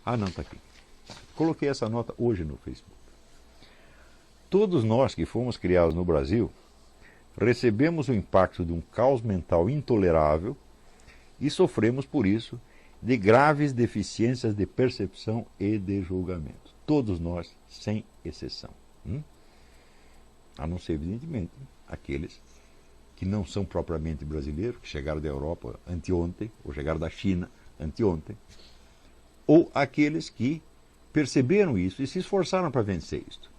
Ah, não, está aqui. Coloquei essa nota hoje no Facebook. Todos nós que fomos criados no Brasil recebemos o impacto de um caos mental intolerável e sofremos por isso de graves deficiências de percepção e de julgamento. Todos nós, sem exceção. A não ser, evidentemente, aqueles que não são propriamente brasileiros, que chegaram da Europa anteontem, ou chegaram da China anteontem, ou aqueles que perceberam isso e se esforçaram para vencer isso.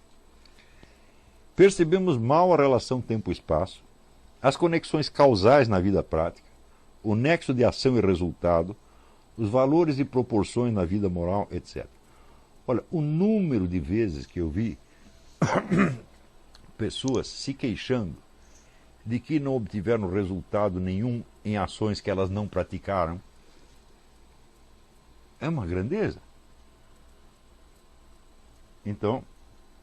Percebemos mal a relação tempo-espaço, as conexões causais na vida prática, o nexo de ação e resultado, os valores e proporções na vida moral, etc. Olha, o número de vezes que eu vi pessoas se queixando de que não obtiveram resultado nenhum em ações que elas não praticaram, é uma grandeza. Então,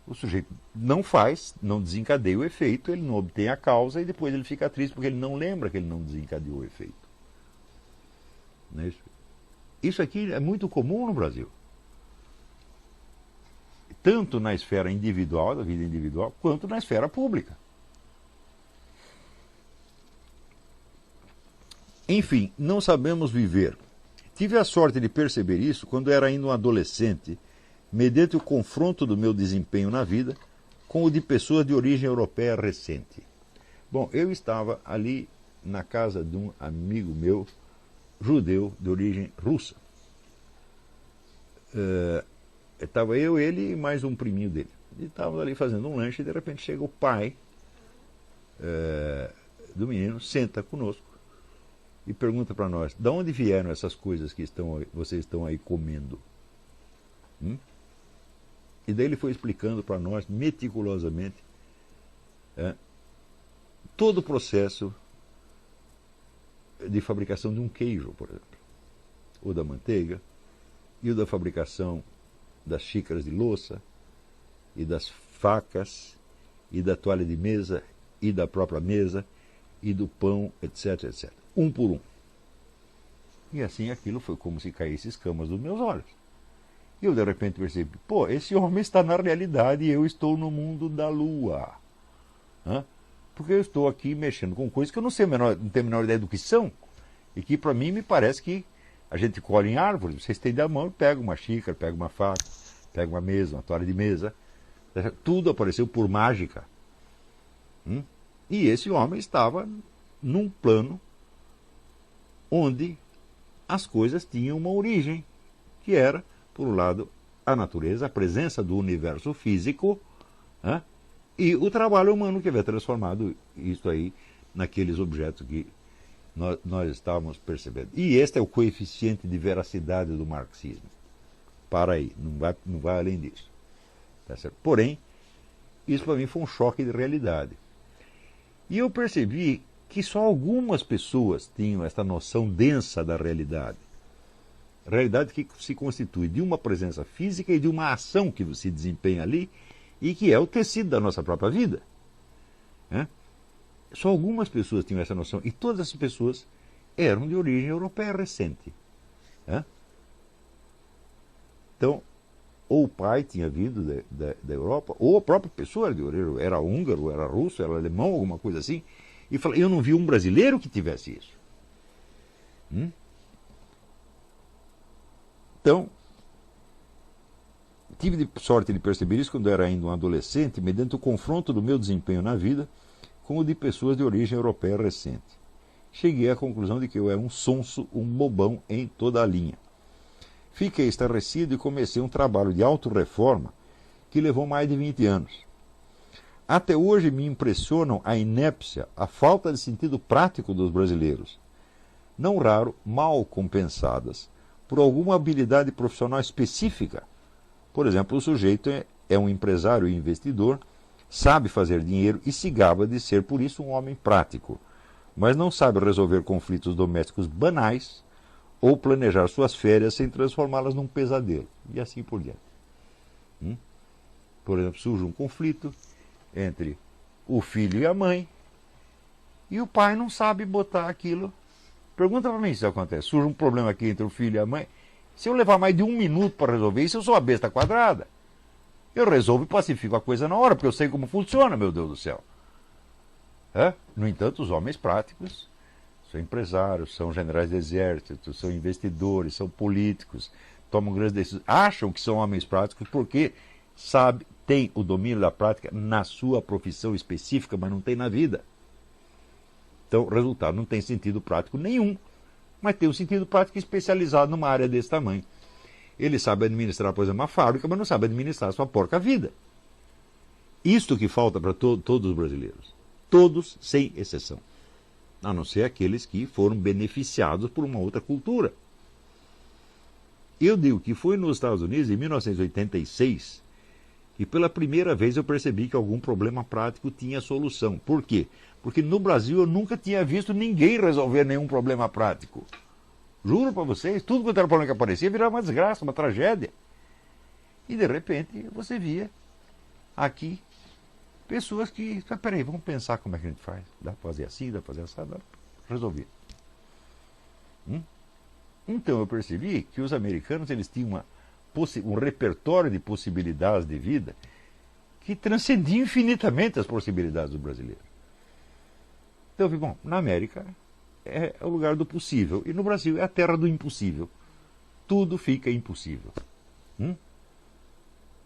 o sujeito não faz, não desencadeia o efeito, ele não obtém a causa e depois ele fica triste porque ele não lembra que ele não desencadeou o efeito. Não é isso? Isso aqui é muito comum no Brasil. Tanto na esfera individual, da vida individual, quanto na esfera pública. Enfim, não sabemos viver. Tive a sorte de perceber isso quando era ainda um adolescente, mediante o confronto do meu desempenho na vida com o de pessoas de origem europeia recente. Bom, eu estava ali na casa de um amigo meu, judeu de origem russa. Estava eu, ele e mais um priminho dele. E estávamos ali fazendo um lanche e de repente chega o pai do menino, senta conosco e pergunta para nós: de onde vieram essas coisas que vocês estão aí comendo? E daí ele foi explicando para nós meticulosamente todo o processo de fabricação de um queijo, por exemplo, ou da manteiga, e o da fabricação das xícaras de louça, e das facas, e da toalha de mesa, e da própria mesa, e do pão, etc, etc. Um por um. E assim aquilo foi como se caísse escamas dos meus olhos. E eu de repente percebi, pô, esse homem está na realidade e eu estou no mundo da lua. Porque eu estou aqui mexendo com coisas que eu não tenho a menor ideia do que são, e que para mim me parece que a gente colhe em árvores, você estende a mão e pega uma xícara, pega uma faca, pega uma mesa, uma toalha de mesa, tudo apareceu por mágica. E esse homem estava num plano onde as coisas tinham uma origem, que era, por um lado, a natureza, a presença do universo físico, e o trabalho humano que havia transformado isso aí naqueles objetos que nós estávamos percebendo. E este é o coeficiente de veracidade do marxismo. Para aí, não vai além disso. Tá certo? Porém, isso para mim foi um choque de realidade. E eu percebi que só algumas pessoas tinham esta noção densa da realidade. Realidade que se constitui de uma presença física e de uma ação que se desempenha ali e que é o tecido da nossa própria vida. Só algumas pessoas tinham essa noção e todas essas pessoas eram de origem europeia recente. Então, ou o pai tinha vindo da Europa, ou a própria pessoa era de origem, era húngaro, era russo, era alemão, alguma coisa assim, e fala, eu não vi um brasileiro que tivesse isso. Então, tive sorte de perceber isso quando eu era ainda um adolescente, mediante o confronto do meu desempenho na vida com o de pessoas de origem europeia recente. Cheguei à conclusão de que eu era um sonso, um bobão em toda a linha. Fiquei estarrecido e comecei um trabalho de autorreforma que levou mais de 20 anos. Até hoje me impressionam a inépcia, a falta de sentido prático dos brasileiros, não raro mal compensadas por alguma habilidade profissional específica. Por exemplo, o sujeito é um empresário e investidor, sabe fazer dinheiro e se gaba de ser, por isso, um homem prático, mas não sabe resolver conflitos domésticos banais ou planejar suas férias sem transformá-las num pesadelo, e assim por diante. Por exemplo, surge um conflito entre o filho e a mãe, e o pai não sabe botar aquilo. Pergunta para mim se isso acontece. Surge um problema aqui entre o filho e a mãe, Se eu levar mais de 1 minuto para resolver isso, eu sou a besta quadrada. Eu resolvo e pacifico a coisa na hora, porque eu sei como funciona, meu Deus do céu. No entanto, os homens práticos são empresários, são generais de exército, são investidores, são políticos, tomam grandes decisões, acham que são homens práticos porque têm o domínio da prática na sua profissão específica, mas não tem na vida. Então, o resultado não tem sentido prático nenhum, mas tem um sentido prático especializado numa área desse tamanho. Ele sabe administrar, por exemplo, uma fábrica, mas não sabe administrar a sua porca vida. Isto que falta para todos os brasileiros. Todos, sem exceção. A não ser aqueles que foram beneficiados por uma outra cultura. Eu digo que foi nos Estados Unidos, em 1986, que pela primeira vez eu percebi que algum problema prático tinha solução. Por quê? Porque no Brasil eu nunca tinha visto ninguém resolver nenhum problema prático. Juro para vocês, tudo quanto era problema que aparecia virava uma desgraça, uma tragédia. E de repente você via aqui pessoas que, peraí, vamos pensar como é que a gente faz. Dá para fazer assim, dá para fazer assim, dá para resolver. Então eu percebi que os americanos eles tinham um repertório de possibilidades de vida que transcendia infinitamente as possibilidades do brasileiro. Então eu vi, bom, na América é o lugar do possível e no Brasil é a terra do impossível. Tudo fica impossível.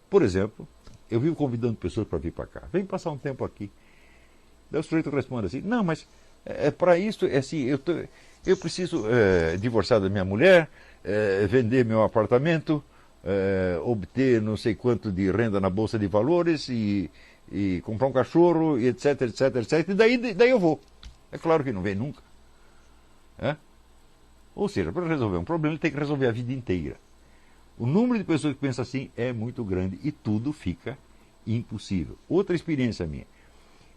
Por exemplo, eu vivo convidando pessoas para vir para cá. Vem passar um tempo aqui. Daí o sujeito responde assim, não, mas para isso, assim, eu preciso divorciar da minha mulher, vender meu apartamento, obter não sei quanto de renda na Bolsa de Valores e comprar um cachorro, e etc, etc, etc. E daí eu vou. É claro que não vem nunca. Ou seja, para resolver um problema, ele tem que resolver a vida inteira. O número de pessoas que pensam assim é muito grande e tudo fica impossível. Outra experiência minha.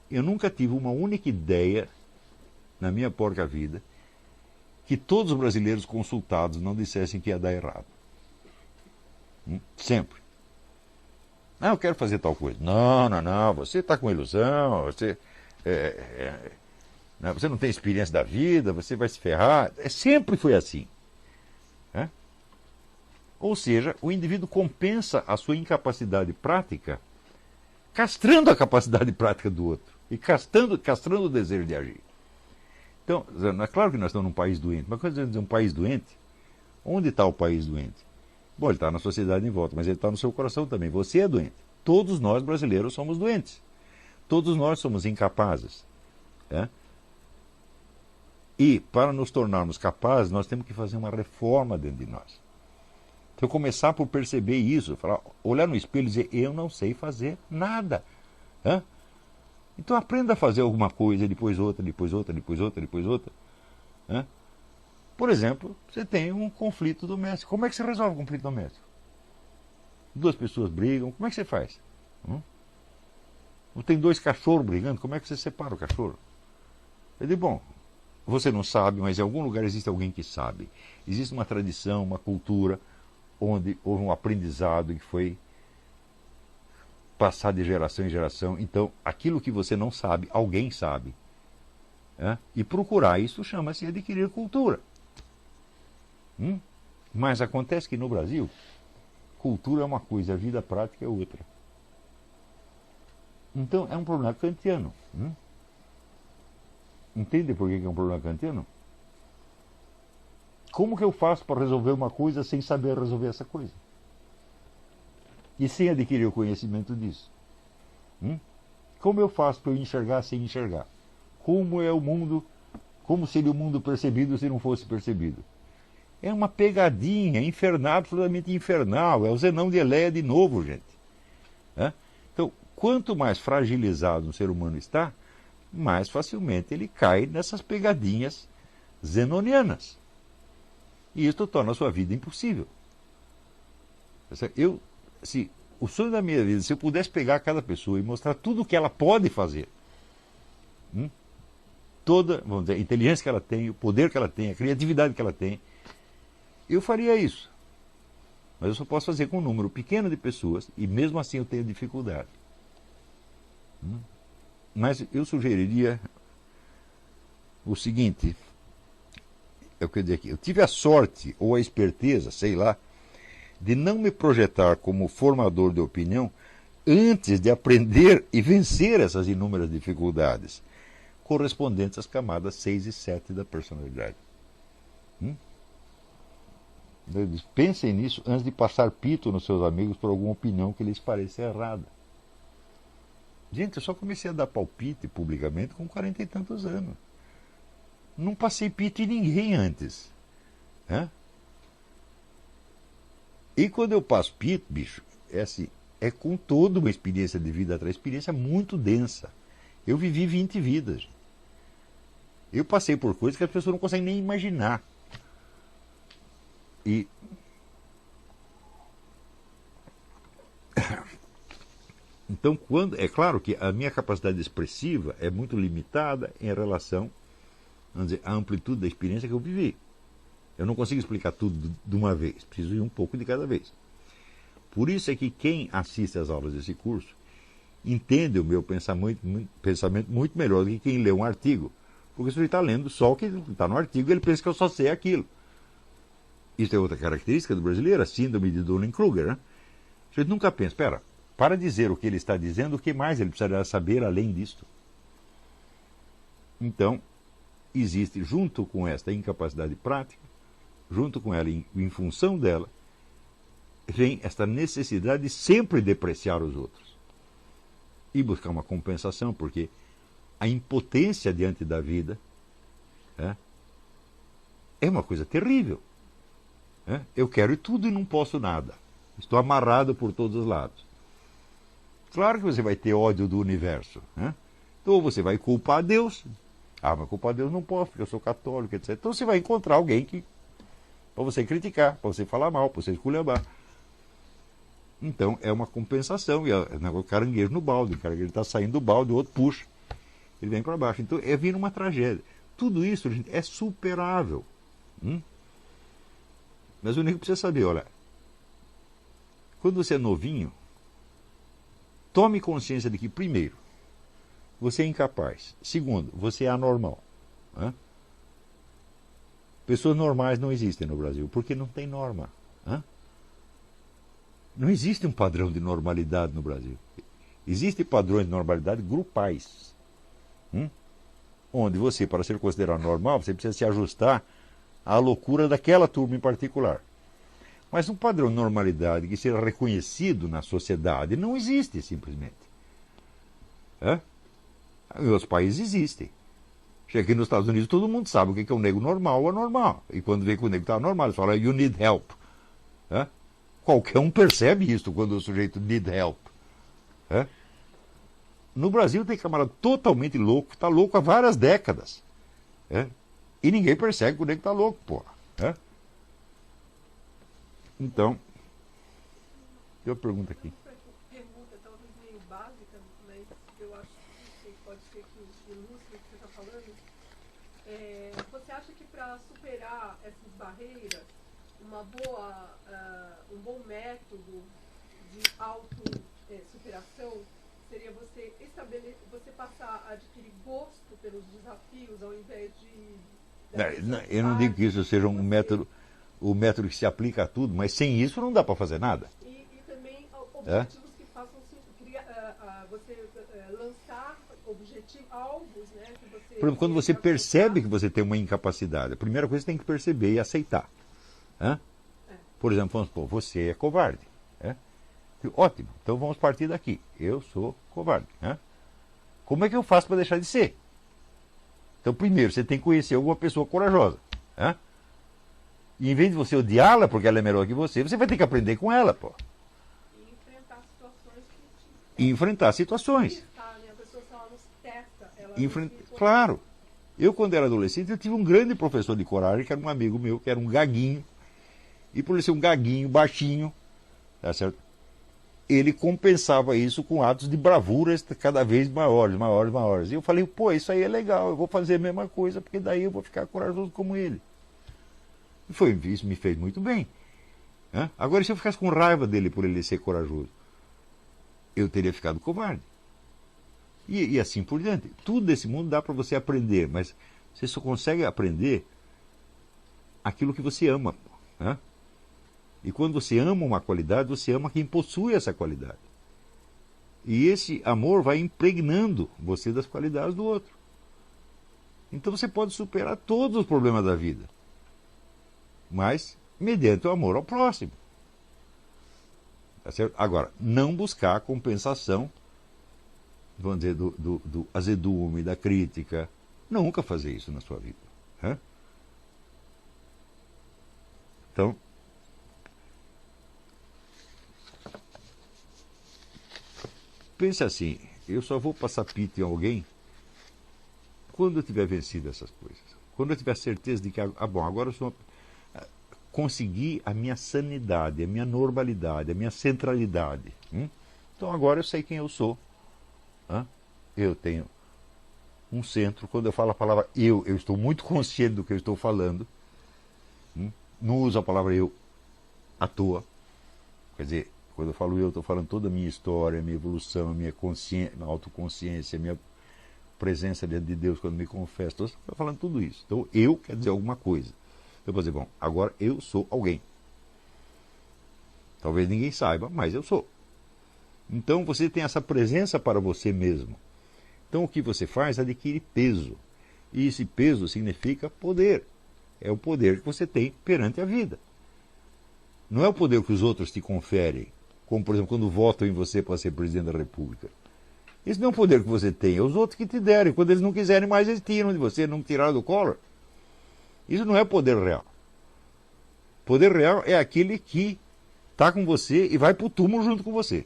Eu nunca tive uma única ideia na minha porca vida que todos os brasileiros consultados não dissessem que ia dar errado. Sempre. Ah, eu quero fazer tal coisa. Não, você está com ilusão, você não tem experiência da vida, você vai se ferrar. Sempre foi assim. Ou seja, o indivíduo compensa a sua incapacidade prática castrando a capacidade prática do outro e castrando o desejo de agir. Então, é claro que nós estamos num país doente, mas quando dizemos um país doente, onde está o país doente? Bom, ele está na sociedade em volta, mas ele está no seu coração também. Você é doente. Todos nós brasileiros somos doentes. Todos nós somos incapazes. E para nos tornarmos capazes, nós temos que fazer uma reforma dentro de nós. Então, começar por perceber isso, olhar no espelho e dizer, eu não sei fazer nada. Então, aprenda a fazer alguma coisa, depois outra, depois outra, depois outra, depois outra. Por exemplo, você tem um conflito doméstico. Como é que você resolve o conflito doméstico? Duas pessoas brigam, como é que você faz? Ou tem dois cachorros brigando, como é que você separa o cachorro? Eu digo, bom, você não sabe, mas em algum lugar existe alguém que sabe. Existe uma tradição, uma cultura, onde houve um aprendizado que foi passado de geração em geração. Então, aquilo que você não sabe, alguém sabe. E procurar isso chama-se adquirir cultura. Mas acontece que no Brasil, cultura é uma coisa, a vida prática é outra. Então, é um problema kantiano. Entende por que é um problema kantiano? Como que eu faço para resolver uma coisa sem saber resolver essa coisa? E sem adquirir o conhecimento disso? Como eu faço para eu enxergar sem enxergar? Como é o mundo, como seria o mundo percebido se não fosse percebido? É uma pegadinha infernal, absolutamente infernal. É o Zenão de Eleia de novo, gente. Então, quanto mais fragilizado um ser humano está, mais facilmente ele cai nessas pegadinhas zenonianas. E isso torna a sua vida impossível. O sonho da minha vida, se eu pudesse pegar cada pessoa e mostrar tudo o que ela pode fazer, toda, vamos dizer, a inteligência que ela tem, o poder que ela tem, a criatividade que ela tem, eu faria isso. Mas eu só posso fazer com um número pequeno de pessoas e mesmo assim eu tenho dificuldade. Mas eu sugeriria o seguinte: eu quero dizer aqui, eu tive a sorte ou a esperteza, sei lá, de não me projetar como formador de opinião antes de aprender e vencer essas inúmeras dificuldades correspondentes às camadas 6 e 7 da personalidade. Pensem nisso antes de passar pito nos seus amigos por alguma opinião que lhes pareça errada. Gente, eu só comecei a dar palpite publicamente com 40 e tantos anos. Não passei pito em ninguém antes. E quando eu passo pito, bicho, é assim, é com toda uma experiência de vida atrás, experiência muito densa. Eu vivi 20 vidas. Gente. Eu passei por coisas que as pessoas não conseguem nem imaginar. E então, é claro que a minha capacidade expressiva é muito limitada em relação, vamos dizer, à amplitude da experiência que eu vivi. Eu não consigo explicar tudo de uma vez, preciso ir um pouco de cada vez. Por isso é que quem assiste às aulas desse curso entende o meu pensamento muito melhor do que quem lê um artigo. Porque se ele está lendo só o que está no artigo, ele pensa que eu só sei aquilo. Isso é outra característica do brasileiro, a síndrome de Dunning-Kruger. Né? A gente nunca pensa, espera, para dizer o que ele está dizendo, o que mais ele precisaria saber além disto? Então, existe, junto com esta incapacidade prática, junto com ela, em função dela, vem esta necessidade de sempre depreciar os outros. E buscar uma compensação, porque a impotência diante da vida é uma coisa terrível. Eu quero tudo e não posso nada. Estou amarrado por todos os lados. Claro que você vai ter ódio do universo. Então você vai culpar Deus. Mas culpar Deus não posso, porque eu sou católico, etc. Então você vai encontrar alguém para você criticar, para você falar mal, para você esculhambar. Então é uma compensação. E é o caranguejo no balde. O caranguejo está saindo do balde, o outro puxa. Ele vem para baixo. Então vira uma tragédia. Tudo isso, gente, é superável. Mas o nego precisa saber, olha, quando você é novinho, tome consciência de que, primeiro, você é incapaz. Segundo, você é anormal. Pessoas normais não existem no Brasil, porque não tem norma. Não existe um padrão de normalidade no Brasil. Existem padrões de normalidade grupais. Onde você, para ser considerado normal, você precisa se ajustar à loucura daquela turma em particular. Mas um padrão de normalidade que seja reconhecido na sociedade não existe, simplesmente. Em outros países existem. Chega aqui nos Estados Unidos, todo mundo sabe o que é um nego normal ou anormal. E quando vê que o nego está normal, eles falam, you need help. Qualquer um percebe isso quando o sujeito need help. No Brasil tem camarada totalmente louco, está louco há várias décadas. E ninguém percebe que o nego está louco, porra. Então, tem uma pergunta aqui. Pergunta talvez meio básica, mas eu acho que pode ser que ilustre o que você está falando. Você acha que para superar essas barreiras, um bom método de auto-superação seria você passar a adquirir gosto pelos desafios ao invés de... Eu não digo que isso seja o método que se aplica a tudo, mas sem isso não dá para fazer nada. E também objetivos que façam você lançar alvos, né? Que você, por exemplo, quando você percebe que você tem uma incapacidade, a primeira coisa que você tem que perceber e aceitar. Por exemplo, vamos supor, você é covarde. Ótimo, então vamos partir daqui. Eu sou covarde. Como é que eu faço para deixar de ser? Então, primeiro, você tem que conhecer alguma pessoa corajosa. E em vez de você odiá-la porque ela é melhor que você vai ter que aprender com ela, pô. E enfrentar situações E enfrentar situações. A pessoa, se ela não se testa, Claro. Eu, quando era adolescente, eu tive um grande professor de coragem, que era um amigo meu, que era um gaguinho. E por ele ser um gaguinho, baixinho, tá certo? Ele compensava isso com atos de bravuras cada vez maiores. E eu falei, pô, isso aí é legal, eu vou fazer a mesma coisa, porque daí eu vou ficar corajoso como ele. E isso me fez muito bem. Agora, se eu ficasse com raiva dele por ele ser corajoso, eu teria ficado covarde. E assim por diante. Tudo desse mundo dá para você aprender, mas você só consegue aprender aquilo que você ama. Né? E quando você ama uma qualidade, você ama quem possui essa qualidade. E esse amor vai impregnando você das qualidades do outro. Então você pode superar todos os problemas da vida, mas mediante o amor ao próximo. Tá certo? Agora, não buscar a compensação, vamos dizer, do azedume, da crítica. Nunca fazer isso na sua vida. Né? Então, pense assim, eu só vou passar pito em alguém quando eu tiver vencido essas coisas. Quando eu tiver certeza de que, agora eu consegui a minha sanidade, a minha normalidade, a minha centralidade. Então agora eu sei quem eu sou. Eu tenho um centro. Quando eu falo a palavra eu estou muito consciente do que eu estou falando. Não uso a palavra eu à toa. Quer dizer, quando eu falo eu, estou falando toda a minha história, a minha evolução, a minha autoconsciência, a minha presença diante de Deus quando me confesso. Estou falando tudo isso. Então eu quer dizer alguma coisa. Eu vou dizer, bom, agora eu sou alguém. Talvez ninguém saiba, mas eu sou. Então você tem essa presença para você mesmo. Então o que você faz adquire peso. E esse peso significa poder. É o poder que você tem perante a vida. Não é o poder que os outros te conferem, como por exemplo quando votam em você para ser presidente da República. Isso não é um poder que você tem, é os outros que te derem. Quando eles não quiserem mais, eles tiram de você, não tiraram do Collor. Isso não é poder real. Poder real é aquele que está com você e vai para o túmulo junto com você.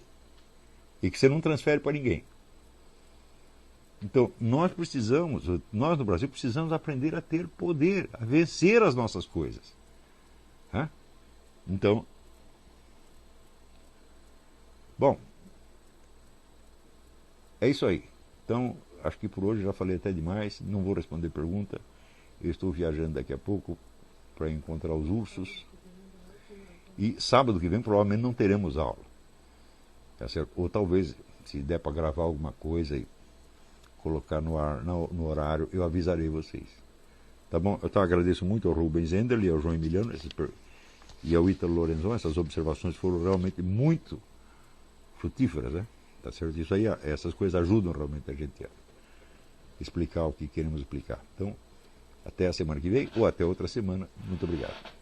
E que você não transfere para ninguém. Então, nós no Brasil, precisamos aprender a ter poder, a vencer as nossas coisas. Então, bom, é isso aí. Então, acho que por hoje já falei até demais, não vou responder pergunta. Eu estou viajando daqui a pouco para encontrar os ursos. E sábado que vem provavelmente não teremos aula. Tá certo? Ou talvez, se der para gravar alguma coisa e colocar no ar, no horário, eu avisarei vocês. Tá bom? Eu agradeço muito ao Rubens Enderle e ao João Emiliano e ao Ítalo Lorenzon. Essas observações foram realmente muito frutíferas, né? Tá certo? Isso aí, essas coisas ajudam realmente a gente a explicar o que queremos explicar. Então, até a semana que vem ou até outra semana. Muito obrigado.